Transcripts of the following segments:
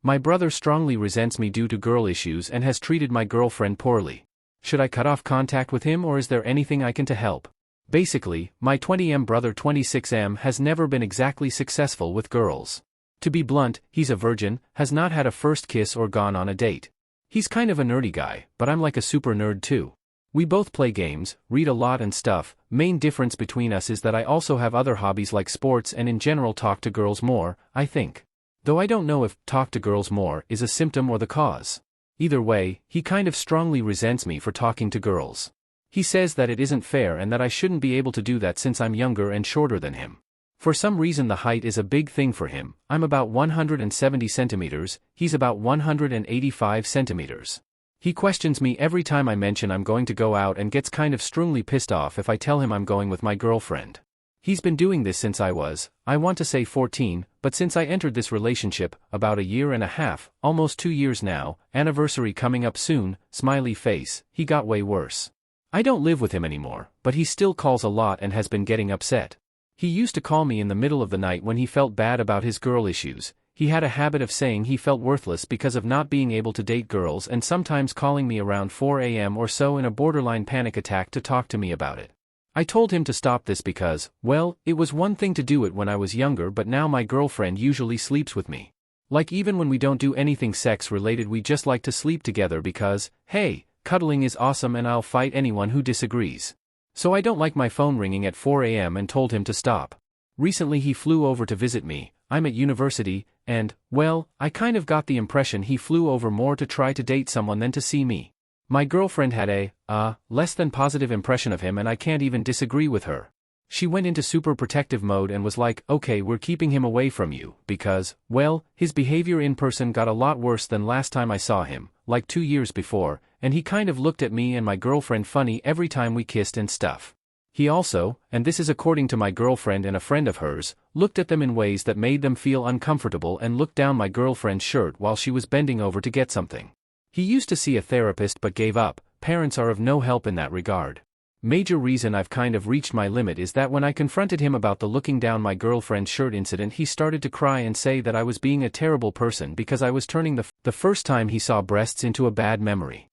My brother strongly resents me due to girl issues and has treated my girlfriend poorly. Should I cut off contact with him or is there anything I can to help? Basically, my 20M brother 26M has never been exactly successful with girls. To be blunt, he's a virgin, has not had a first kiss or gone on a date. He's kind of a nerdy guy, but I'm like a super nerd too. We both play games, read a lot and stuff. Main difference between us is that I also have other hobbies like sports and in general talk to girls more, I think. Though I don't know if talk to girls more is a symptom or the cause. Either way, he kind of strongly resents me for talking to girls. He says that it isn't fair and that I shouldn't be able to do that since I'm younger and shorter than him. For some reason the height is a big thing for him. I'm about 170 centimeters, he's about 185 centimeters. He questions me every time I mention I'm going to go out and gets kind of strongly pissed off if I tell him I'm going with my girlfriend. He's been doing this since I want to say 14, but since I entered this relationship, about a year and a half, almost 2 years now, anniversary coming up soon, smiley face, he got way worse. I don't live with him anymore, but he still calls a lot and has been getting upset. He used to call me in the middle of the night when he felt bad about his girl issues. He had a habit of saying he felt worthless because of not being able to date girls and sometimes calling me around 4 a.m. or so in a borderline panic attack to talk to me about it. I told him to stop this because, well, it was one thing to do it when I was younger but now my girlfriend usually sleeps with me. Like even when we don't do anything sex related we just like to sleep together because, hey, cuddling is awesome and I'll fight anyone who disagrees. So I don't like my phone ringing at 4 a.m. and told him to stop. Recently he flew over to visit me. I'm at university, and, well, I kind of got the impression he flew over more to try to date someone than to see me. My girlfriend had a less than positive impression of him and I can't even disagree with her. She went into super protective mode and was like, okay, we're keeping him away from you, because, well, his behavior in person got a lot worse than last time I saw him, like 2 years before, and he kind of looked at me and my girlfriend funny every time we kissed and stuff. He also, and this is according to my girlfriend and a friend of hers, looked at them in ways that made them feel uncomfortable and looked down my girlfriend's shirt while she was bending over to get something. He used to see a therapist but gave up. Parents are of no help in that regard. Major reason I've kind of reached my limit is that when I confronted him about the looking down my girlfriend's shirt incident he started to cry and say that I was being a terrible person because I was turning the first time he saw breasts into a bad memory.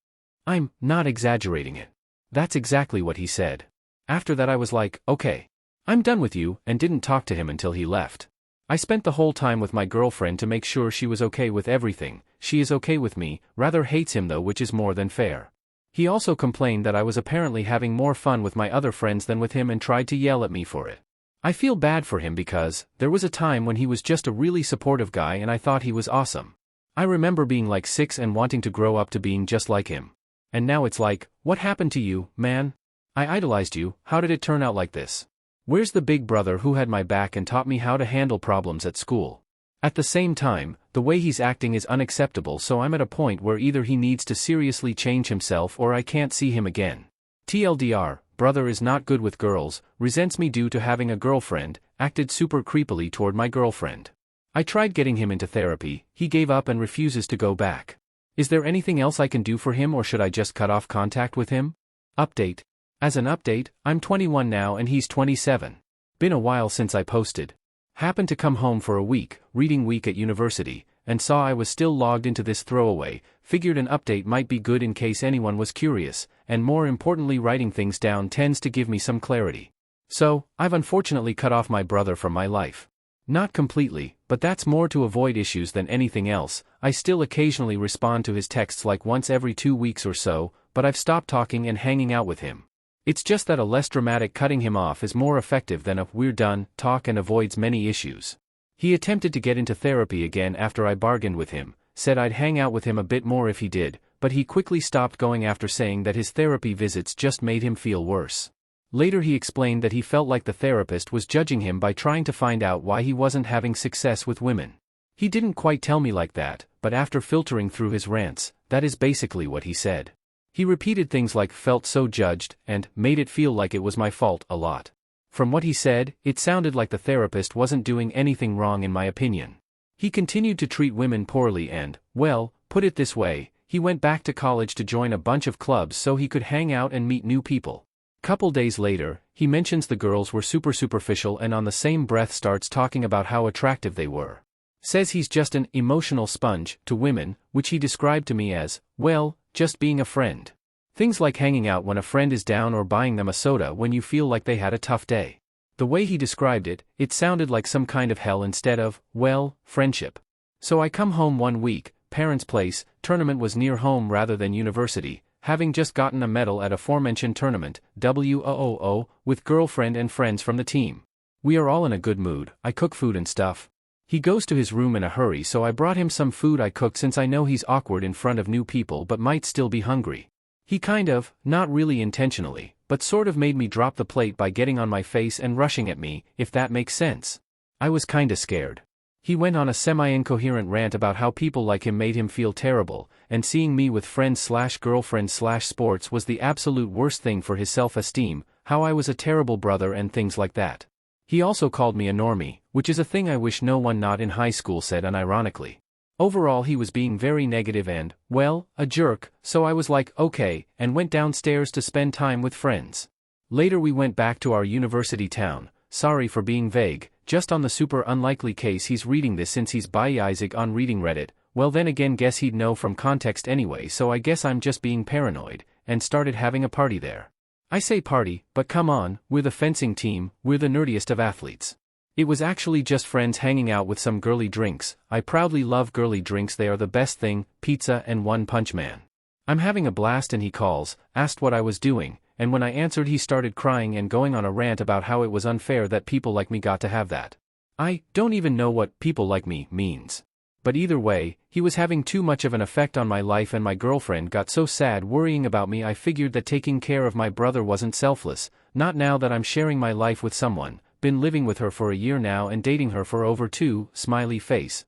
I'm not exaggerating it. That's exactly what he said. After that I was like, okay, I'm done with you, and didn't talk to him until he left. I spent the whole time with my girlfriend to make sure she was okay with everything. She is okay with me, rather hates him though, which is more than fair. He also complained that I was apparently having more fun with my other friends than with him and tried to yell at me for it. I feel bad for him because there was a time when he was just a really supportive guy and I thought he was awesome. I remember being like 6 and wanting to grow up to being just like him. And now it's like, what happened to you, man? I idolized you, how did it turn out like this? Where's the big brother who had my back and taught me how to handle problems at school? At the same time, the way he's acting is unacceptable, so I'm at a point where either he needs to seriously change himself or I can't see him again. TLDR, brother is not good with girls, resents me due to having a girlfriend, acted super creepily toward my girlfriend. I tried getting him into therapy, he gave up and refuses to go back. Is there anything else I can do for him or should I just cut off contact with him? Update. As an update, I'm 21 now and he's 27. Been a while since I posted. Happened to come home for a week, reading week at university, and saw I was still logged into this throwaway, figured an update might be good in case anyone was curious, and more importantly writing things down tends to give me some clarity. So, I've unfortunately cut off my brother from my life. Not completely, but that's more to avoid issues than anything else. I still occasionally respond to his texts like once every 2 weeks or so, but I've stopped talking and hanging out with him. It's just that a less dramatic cutting him off is more effective than a "we're done" talk and avoids many issues. He attempted to get into therapy again after I bargained with him, said I'd hang out with him a bit more if he did, but he quickly stopped going after saying that his therapy visits just made him feel worse. Later he explained that he felt like the therapist was judging him by trying to find out why he wasn't having success with women. He didn't quite tell me like that, but after filtering through his rants, that is basically what he said. He repeated things like "felt so judged" and "made it feel like it was my fault" a lot. From what he said, it sounded like the therapist wasn't doing anything wrong in my opinion. He continued to treat women poorly and, well, put it this way, he went back to college to join a bunch of clubs so he could hang out and meet new people. Couple days later, he mentions the girls were super superficial and on the same breath starts talking about how attractive they were. Says he's just an emotional sponge to women, which he described to me as, well, just being a friend. Things like hanging out when a friend is down or buying them a soda when you feel like they had a tough day. The way he described it, it sounded like some kind of hell instead of, well, friendship. So I come home one week, parents' place, tournament was near home rather than university, having just gotten a medal at aforementioned tournament, WOOO, with girlfriend and friends from the team. We are all in a good mood, I cook food and stuff. He goes to his room in a hurry, so I brought him some food I cooked since I know he's awkward in front of new people but might still be hungry. He kind of, not really intentionally, but sort of made me drop the plate by getting on my face and rushing at me, if that makes sense. I was kinda scared. He went on a semi-incoherent rant about how people like him made him feel terrible, and seeing me with friends/girlfriend/sports was the absolute worst thing for his self-esteem, how I was a terrible brother and things like that. He also called me a normie, which is a thing I wish no one not in high school said unironically. Overall he was being very negative and, well, a jerk, so I was like, okay, and went downstairs to spend time with friends. Later we went back to our university town, sorry for being vague, just on the super unlikely case he's reading this since he's by Isaac on reading Reddit, well then again guess he'd know from context anyway, so I guess I'm just being paranoid, and started having a party there. I say party, but come on, we're the fencing team, we're the nerdiest of athletes. It was actually just friends hanging out with some girly drinks. I proudly love girly drinks, they are the best thing, pizza and One Punch Man. I'm having a blast and he calls, asked what I was doing, and when I answered he started crying and going on a rant about how it was unfair that people like me got to have that. I don't even know what people like me means. But either way, he was having too much of an effect on my life and my girlfriend got so sad worrying about me I figured that taking care of my brother wasn't selfless, not now that I'm sharing my life with someone, been living with her for a year now and dating her for over 2, smiley face.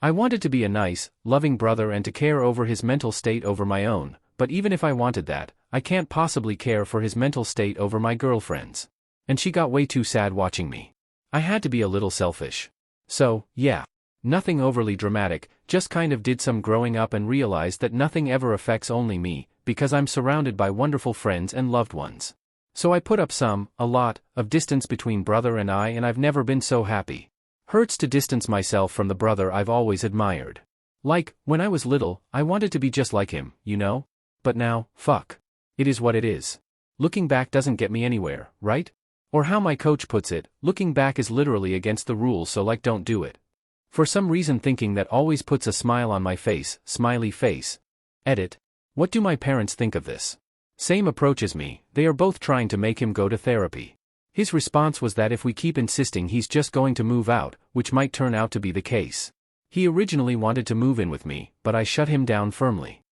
I wanted to be a nice, loving brother and to care over his mental state over my own, but even if I wanted that, I can't possibly care for his mental state over my girlfriend's. And she got way too sad watching me. I had to be a little selfish. So, yeah. Nothing overly dramatic, just kind of did some growing up and realized that nothing ever affects only me, because I'm surrounded by wonderful friends and loved ones. So I put up a lot, of distance between brother and I, and I've never been so happy. Hurts to distance myself from the brother I've always admired. Like, when I was little, I wanted to be just like him, you know? But now, fuck. It is what it is. Looking back doesn't get me anywhere, right? Or how my coach puts it, looking back is literally against the rules, so like don't do it. For some reason thinking that always puts a smile on my face, smiley face. Edit. What do my parents think of this? Same approach as me, they are both trying to make him go to therapy. His response was that if we keep insisting he's just going to move out, which might turn out to be the case. He originally wanted to move in with me, but I shut him down firmly.